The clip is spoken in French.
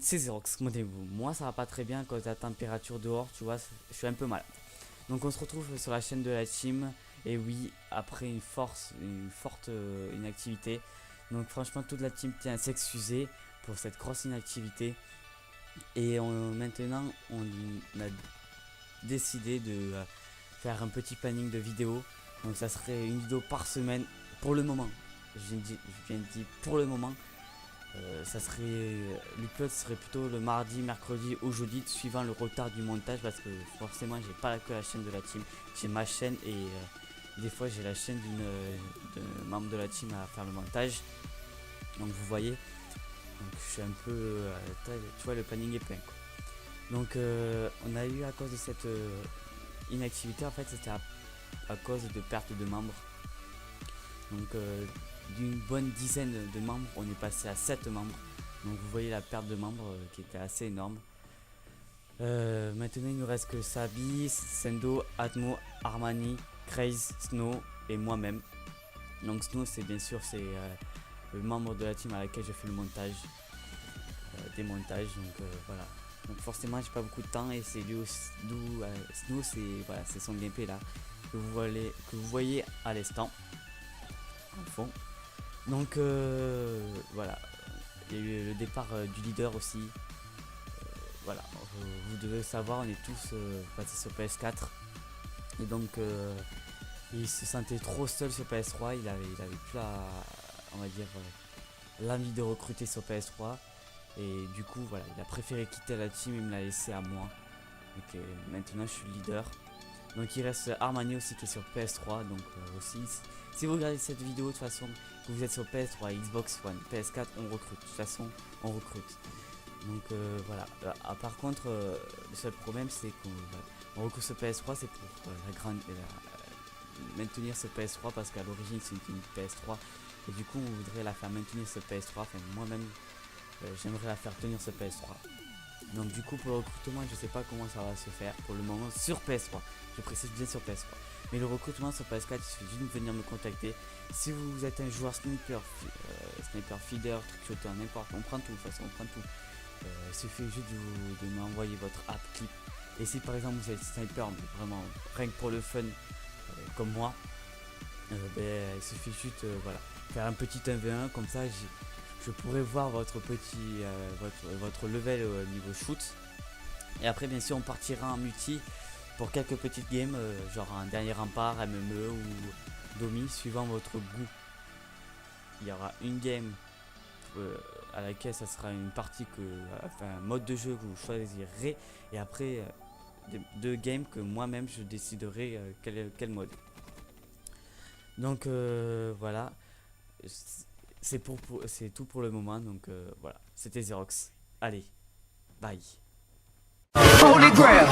c'est Xerox, comment allez-vous? Moi ça va pas très bien à cause de la température dehors, tu vois, je suis un peu malade. Donc on se retrouve sur la chaîne de la team, et oui, après une forte inactivité. Donc franchement toute la team tient à s'excuser pour cette grosse inactivité. Et maintenant on a décidé de faire un petit planning de vidéos. Donc ça serait une vidéo par semaine pour le moment. Je viens de dire pour le moment. Ça serait l'upload serait plutôt le mardi, mercredi ou jeudi, suivant le retard du montage, parce que forcément j'ai pas que la chaîne de la team, j'ai ma chaîne et des fois j'ai la chaîne d'un membre de la team à faire le montage. Donc vous voyez, donc je suis un peu tu vois, le planning est plein quoi. Donc on a eu, à cause de cette inactivité, en fait c'était à cause de perte de membres. Donc d'une bonne dizaine de membres, on est passé à 7 membres. Donc vous voyez la perte de membres qui était assez énorme. Maintenant il nous reste que Sabi, Sendo, Atmo, Armani, Craze, Snow et moi-même. Donc Snow c'est bien sûr c'est le membre de la team à laquelle je fais le montage, des montages. Donc voilà. Donc forcément j'ai pas beaucoup de temps, et c'est lui aussi, d'où Snow c'est son gameplay là que vous voyez à l'instant en fond. Donc voilà, il y a eu le départ du leader aussi. Voilà, vous devez savoir, on est tous passés sur PS4. Et donc il se sentait trop seul sur PS3, il avait plus on va dire, l'envie de recruter sur PS3. Et du coup voilà, il a préféré quitter la team et me l'a laissé à moi. Donc maintenant je suis le leader. Donc il reste Armani aussi qui est sur PS3. Donc aussi, si vous regardez cette vidéo, de toute façon, que vous êtes sur PS3, Xbox One, PS4, on recrute. De toute façon, on recrute. Donc voilà. Par contre, le seul problème c'est qu'on recrute ce PS3, c'est pour maintenir ce PS3, parce qu'à l'origine c'est une PS3. Et du coup, on voudrait la faire maintenir ce PS3. Enfin, moi-même, j'aimerais la faire tenir ce PS3. Donc du coup pour le recrutement, je sais pas comment ça va se faire pour le moment sur PS3. Je précise bien sur PS3. Mais le recrutement sur PS4, il suffit juste de venir me contacter. Si vous êtes un joueur sniper, sniper feeder, truc shooter, n'importe, on prend tout, de toute façon on prend tout. Il suffit juste de m'envoyer votre app clip. Et si par exemple vous êtes sniper, mais vraiment rien que pour le fun, comme moi, il suffit juste voilà, faire un petit 1v1, comme ça je pourrais voir votre petit votre level au niveau shoot. Et après bien sûr on partira en multi pour quelques petites games, genre un dernier rempart, MME ou Domi, suivant votre goût. Il y aura une game à laquelle ça sera une partie enfin un mode de jeu que vous choisirez, et après deux games que moi-même je déciderai quel mode. Donc voilà. C'est tout pour le moment, donc voilà, c'était Xerox. Allez, bye. Holy Grail.